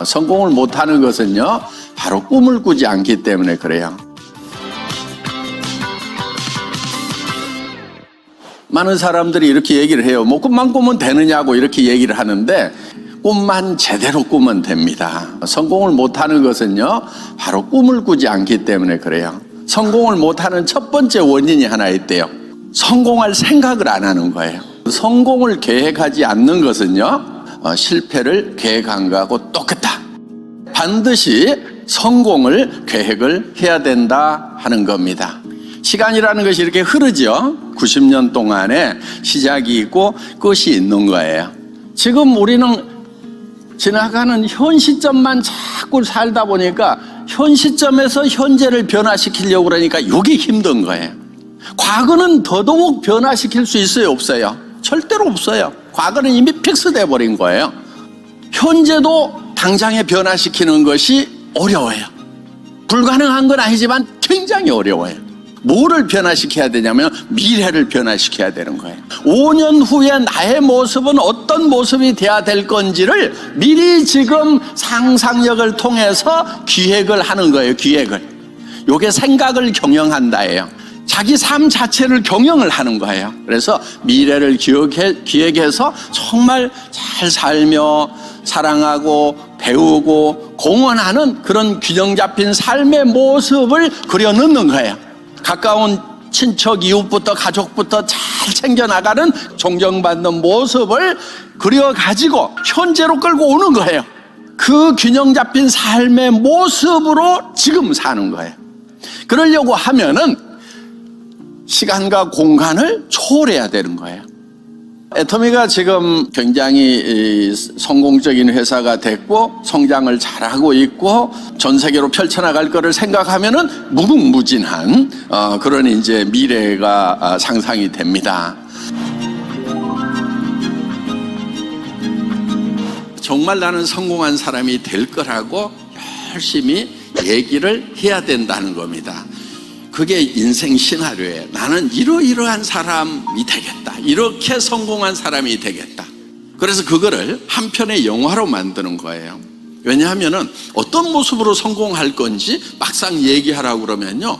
성공을 못하는 것은요, 바로 꿈을 꾸지 않기 때문에 그래요. 많은 사람들이 이렇게 얘기를 해요. 뭐 꿈만 꾸면 되느냐고 이렇게 얘기를 하는데, 꿈만 제대로 꾸면 됩니다. 성공을 못하는 것은요, 바로 꿈을 꾸지 않기 때문에 그래요. 성공을 못하는 첫 번째 원인이 하나 있대요. 성공할 생각을 안 하는 거예요. 성공을 계획하지 않는 것은요, 실패를 계획한 거하고 똑같다. 반드시 성공을 계획을 해야 된다 하는 겁니다. 시간이라는 것이 이렇게 흐르죠. 90년 동안에 시작이 있고 끝이 있는 거예요. 지금 우리는 지나가는 현 시점만 자꾸 살다 보니까 현 시점에서 현재를 변화시키려고 그러니까 이게 힘든 거예요. 과거는 더더욱 변화시킬 수 있어요, 없어요? 절대로 없어요. 과거는 이미 픽스돼 버린 거예요. 현재도 당장에 변화시키는 것이 어려워요. 불가능한 건 아니지만 굉장히 어려워요. 뭐를 변화시켜야 되냐면 미래를 변화시켜야 되는 거예요. 5년 후에 나의 모습은 어떤 모습이 돼야 될 건지를 미리 지금 상상력을 통해서 기획을 하는 거예요. 기획을. 이게 생각을 경영한다예요. 자기 삶 자체를 경영을 하는 거예요. 그래서 미래를 기획해서 정말 잘 살며 사랑하고 배우고 공헌하는 그런 균형 잡힌 삶의 모습을 그려넣는 거예요. 가까운 친척, 이웃부터 가족부터 잘 챙겨나가는 존경받는 모습을 그려가지고 현재로 끌고 오는 거예요. 그 균형 잡힌 삶의 모습으로 지금 사는 거예요. 그러려고 하면은 시간과 공간을 초월해야 되는 거예요. 애터미가 지금 굉장히 성공적인 회사가 됐고 성장을 잘하고 있고 전 세계로 펼쳐나갈 거를 생각하면은 무궁무진한 그런 이제 미래가 상상이 됩니다. 정말 나는 성공한 사람이 될 거라고 열심히 얘기를 해야 된다는 겁니다. 그게 인생 시나리오예요. 나는 이러이러한 사람이 되겠다. 이렇게 성공한 사람이 되겠다. 그래서 그거를 한 편의 영화로 만드는 거예요. 왜냐하면은 어떤 모습으로 성공할 건지 막상 얘기하라고 그러면요,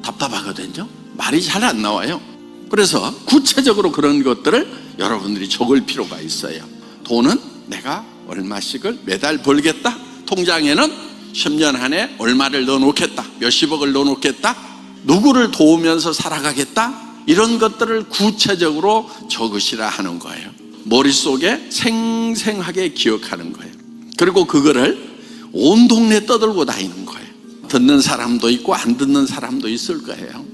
답답하거든요. 말이 잘 안 나와요. 그래서 구체적으로 그런 것들을 여러분들이 적을 필요가 있어요. 돈은 내가 얼마씩을 매달 벌겠다. 통장에는 10년 안에 얼마를 넣어놓겠다. 몇십억을 넣어놓겠다. 누구를 도우면서 살아가겠다. 이런 것들을 구체적으로 적으시라 하는 거예요. 머릿속에 생생하게 기억하는 거예요. 그리고 그거를 온 동네 떠들고 다니는 거예요. 듣는 사람도 있고 안 듣는 사람도 있을 거예요.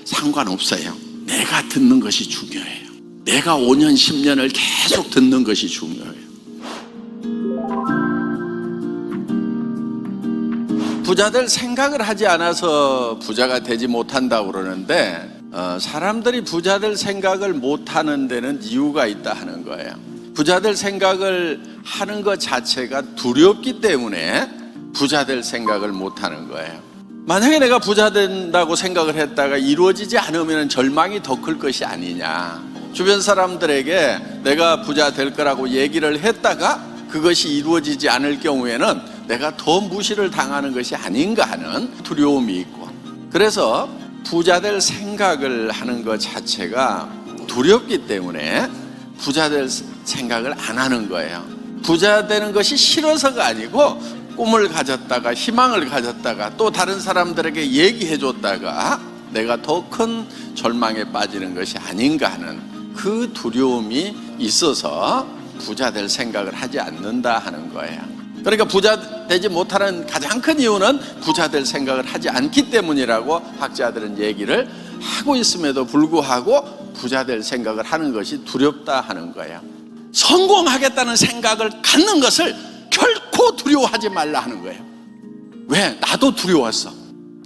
상관없어요. 내가 듣는 것이 중요해요. 내가 5년 10년을 계속 듣는 것이 중요해요. 부자들 생각을 하지 않아서 부자가 되지 못한다고 그러는데, 사람들이 부자들 생각을 못하는 데는 이유가 있다 하는 거예요. 부자들 생각을 하는 것 자체가 두렵기 때문에 부자들 생각을 못하는 거예요. 만약에 내가 부자 된다고 생각을 했다가 이루어지지 않으면 절망이 더 클 것이 아니냐. 주변 사람들에게 내가 부자 될 거라고 얘기를 했다가 그것이 이루어지지 않을 경우에는 내가 더 무시를 당하는 것이 아닌가 하는 두려움이 있고, 그래서 부자될 생각을 하는 것 자체가 두렵기 때문에 부자될 생각을 안 하는 거예요. 부자 되는 것이 싫어서가 아니고 꿈을 가졌다가 희망을 가졌다가 또 다른 사람들에게 얘기해 줬다가 내가 더 큰 절망에 빠지는 것이 아닌가 하는 그 두려움이 있어서 부자 될 생각을 하지 않는다 하는 거예요. 그러니까 부자 되지 못하는 가장 큰 이유는 부자 될 생각을 하지 않기 때문이라고 학자들은 얘기를 하고 있음에도 불구하고 부자 될 생각을 하는 것이 두렵다 하는 거예요. 성공하겠다는 생각을 갖는 것을 결코 두려워하지 말라 하는 거예요. 왜? 나도 두려웠어.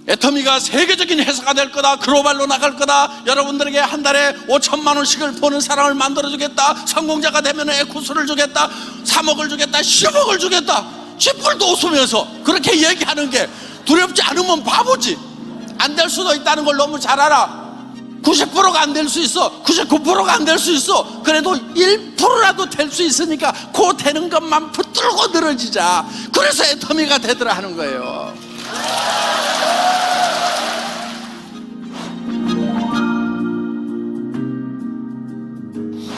애터미가 세계적인 회사가 될 거다. 글로벌로 나갈 거다. 여러분들에게 한 달에 5천만 원씩을 버는 사람을 만들어주겠다. 성공자가 되면 에쿠스를 주겠다. 3억을 주겠다. 10억을 주겠다. 쥐뿔도 웃으면서 그렇게 얘기하는 게 두렵지 않으면 바보지. 안 될 수도 있다는 걸 너무 잘 알아. 90%가 안 될 수 있어. 99%가 안 될 수 있어. 그래도 1%라도 될 수 있으니까 그 되는 것만 붙들고 늘어지자. 그래서 애터미가 되더라 하는 거예요.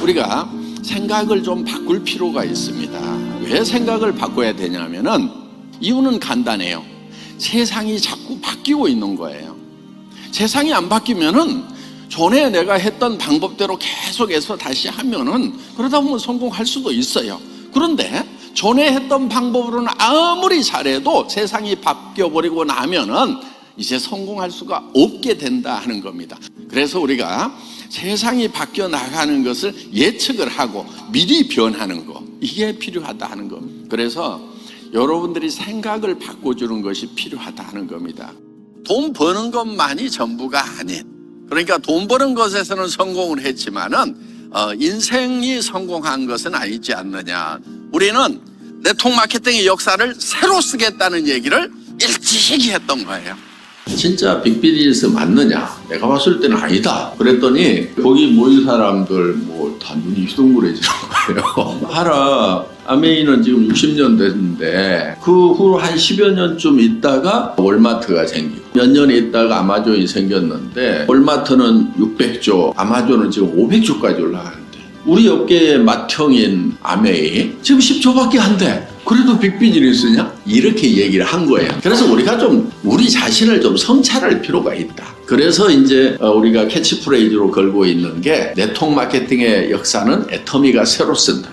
우리가 생각을 좀 바꿀 필요가 있습니다. 왜 생각을 바꿔야 되냐면은 이유는 간단해요. 세상이 자꾸 바뀌고 있는 거예요. 세상이 안 바뀌면은 전에 내가 했던 방법대로 계속해서 다시 하면은 그러다 보면 성공할 수도 있어요. 그런데 전에 했던 방법으로는 아무리 잘해도 세상이 바뀌어버리고 나면은 이제 성공할 수가 없게 된다 하는 겁니다. 그래서 우리가 세상이 바뀌어 나가는 것을 예측을 하고 미리 변하는 거, 이게 필요하다 하는 겁니다. 그래서 여러분들이 생각을 바꿔주는 것이 필요하다 하는 겁니다. 돈 버는 것만이 전부가 아닌, 그러니까 돈 버는 것에서는 성공을 했지만은 인생이 성공한 것은 아니지 않느냐. 우리는 네트워크 마케팅의 역사를 새로 쓰겠다는 얘기를 일찍이 했던 거예요. 진짜 빅비즈니스 맞느냐? 내가 봤을 때는 아니다. 그랬더니 거기 모인 사람들 뭐 다 눈이 휘둥그레지는 거예요. 하라. 아메이는 지금 60년 됐는데 그 후로 한 10여 년쯤 있다가 월마트가 생기고 몇 년 있다가 아마존이 생겼는데 월마트는 600조, 아마존은 지금 500조까지 올라가는데 우리 업계의 맏형인 아메이 지금 10조밖에 안 돼. 그래도 빅비즈니스냐? 이렇게 얘기를 한 거예요. 그래서 우리가 좀 우리 자신을 좀 성찰할 필요가 있다. 그래서 이제 우리가 캐치프레이즈로 걸고 있는 게 네트워크 마케팅의 역사는 애터미가 새로 쓴다.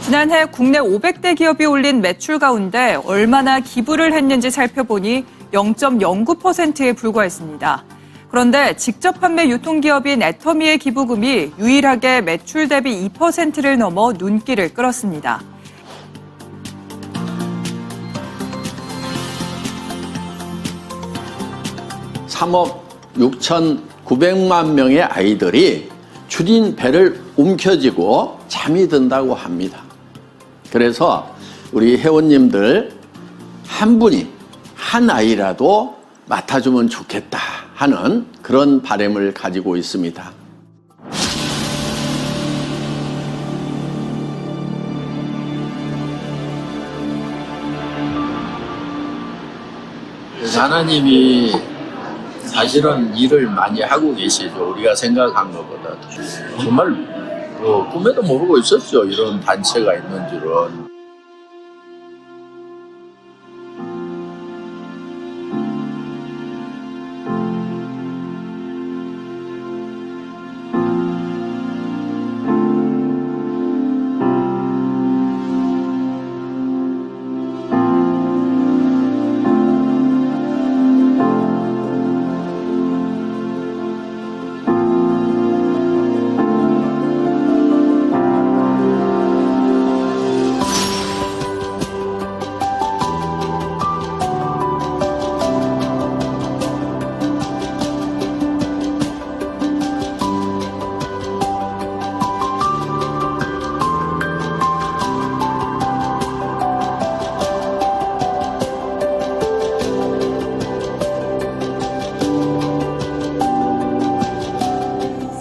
지난해 국내 500대 기업이 올린 매출 가운데 얼마나 기부를 했는지 살펴보니 0.09%에 불과했습니다. 그런데 직접 판매 유통기업인 애터미의 기부금이 유일하게 매출 대비 2%를 넘어 눈길을 끌었습니다. (3억 6,900만) 명의 아이들이 줄인 배를 움켜쥐고 잠이 든다고 합니다. 그래서 우리 회원님들 한 분이 한 아이라도 맡아주면 좋겠다 하는 그런 바람을 가지고 있습니다. 하나님이 사실은 일을 많이 하고 계시죠. 우리가 생각한 것보다. 정말 꿈에도 모르고 있었죠. 이런 단체가 있는 줄은.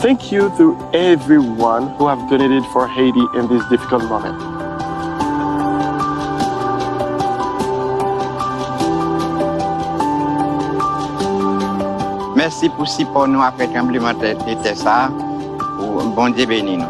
Thank you to everyone who have donated for Haiti in this difficult moment. Merci pour si pour nous après tremblement de terre ça. Bon Dieu béni nous.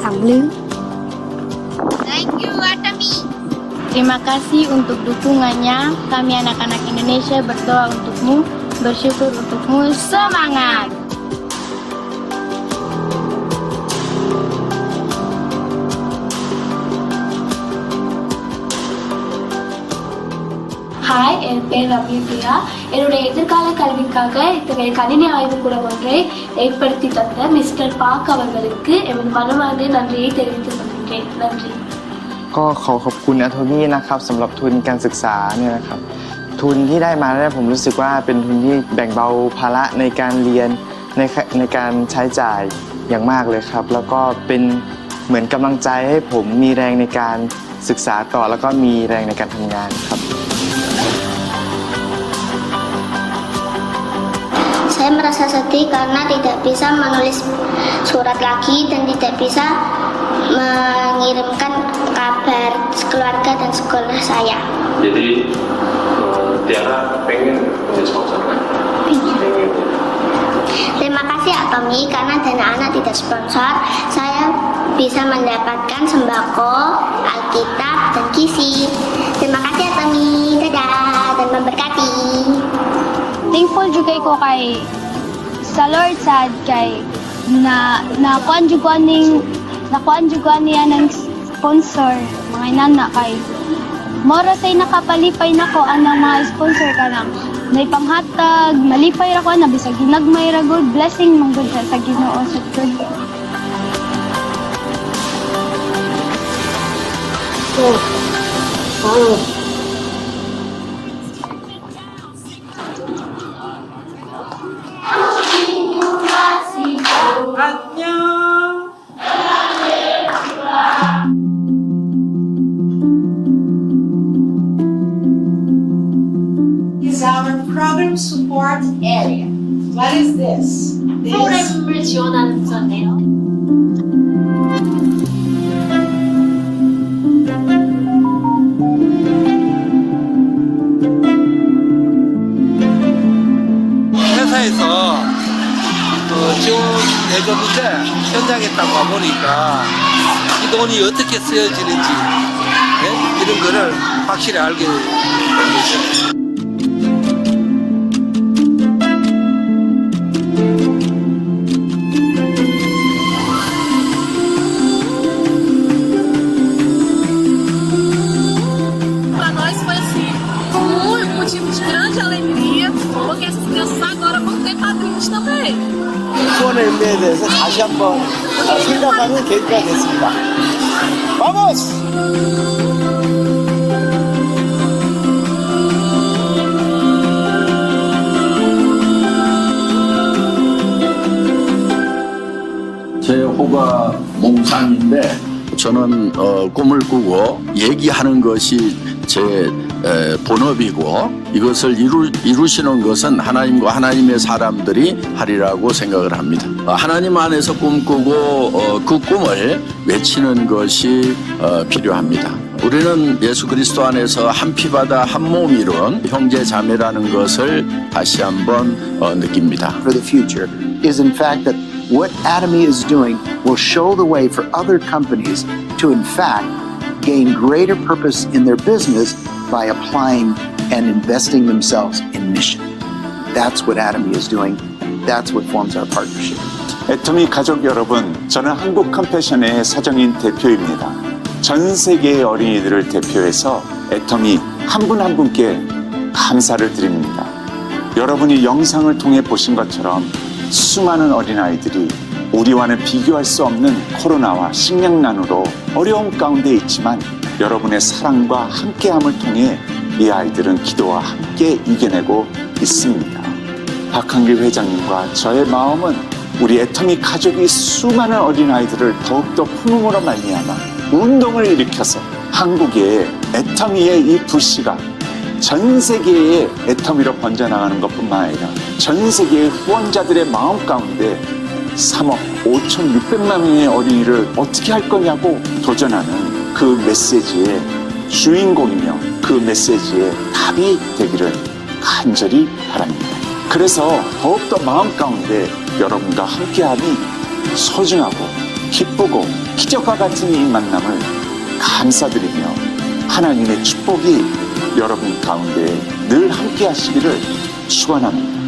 Thẳng Lương. Thank you, Atami. Terima kasih untuk dukungannya. Kami anak-anak Indonesia berdoa untukmu, bersyukur untukmu. Semangat! Hi, என் பேர் ரம்யா. என்னுடைய எதிர்கால கல்விக்காக இத்தகைய கணினி ஆய்வுக்கூடம் ஒன்றை ஏற்படுத்தி தந்த மிஸ்டர் பாக் அவர்களுக்கு எமது மனமார்ந்த நன்றியை தெரிவித்துக் கொள்கின்றேன். நன்றி. ก็ขอขอบคุณ Atomy นะครับสำหรับทุนการศึกษาเนี่ยนะครับทุนที่ได้มาเนี่ยผมรู้สึกว่าเป็นทุนที่แบ่งเบาภาระในการเรียนในการใช้จ่ายอย่างมากเลยครับแล้วก็เป็นเหมือนกำลังใจให้ผมมีแรงในการศึกษาต่อแล้วก็มีแรงในการทำงานครับ Saya merasa sedih karena tidak bisa menulis surat lagi dan tidak bisa mengirimkan kabar keluarga dan sekolah saya. Jadi Tiara pengen punya sponsor kan? Pengen. Terima kasih Atomy karena dana anak tidak sponsor, saya bisa mendapatkan sembako, Alkitab, dan gizi. Terima kasih Atomy, dadah dan memberkati. Thankful juga ko kay sa Lord sad kay nakuan juga niya ng sponsor mga inana kay mora say nakapalipay nako anang mga sponsor kanang may panghatag malipay ra ko na bisag ginagmay ra good blessing mong good sa Ginoo sa good. Is our program support area. What is this? 프로그램을 지원하는 부서인데요. 회사에서 지원해줬는데 현장에 딱 와보니까 이 돈이 어떻게 쓰여지는지 이런 거를 확실히 알게 됐어요. Para nós foi assim, um motivo de grande alegria, porque essas crianças agora vão ter padrinhos também. 수원의 의미에 대해서 다시 한번 생각하는 계기가 됐습니다. Vamos! 제 호가 몽상인데 저는 꿈을 꾸고 얘기하는 것이 제 본업이고 이것을 이루시는 것은 하나님과 하나님의 사람들이 하리라고 생각을 합니다. 하나님 안에서 꿈꾸고 그 꿈을 외치는 것이 필요합니다. 우리는 예수 그리스도 안에서 한 피바다 한 몸 이룬 형제 자매라는 것을 다시 한번 느낍니다. For the future is in fact that what Atomy is doing will show the way for other companies to in fact gain greater purpose in their business by applying and investing themselves in mission. That's what Atomy is doing. That's what forms our partnership. 애터미 가족 여러분, 저는 한국 컴패션의 사정인 대표입니다. 전 세계의 어린이들을 대표해서 애터미 한 분 한 분께 감사를 드립니다. 여러분이 영상을 통해 보신 것처럼 수많은 어린아이들이 우리와는 비교할 수 없는 코로나와 식량난으로 어려움 가운데 있지만 여러분의 사랑과 함께함을 통해 이 아이들은 기도와 함께 이겨내고 있습니다. 박한길 회장님과 저의 마음은 우리 애터미 가족이 수많은 어린아이들을 더욱더 품음으로 말미암아 운동을 일으켜서 한국의 애터미의 이 불씨가 전 세계의 애터미로 번져나가는 것뿐만 아니라 전 세계의 후원자들의 마음 가운데 3억 5,600만 명의 어린이를 어떻게 할 거냐고 도전하는 그 메시지의 주인공이며 그 메시지의 답이 되기를 간절히 바랍니다. 그래서 더욱더 마음 가운데 여러분과 함께하니 소중하고 기쁘고 기적과 같은 이 만남을 감사드리며 하나님의 축복이 여러분 가운데 늘 함께 하시기를 축원합니다.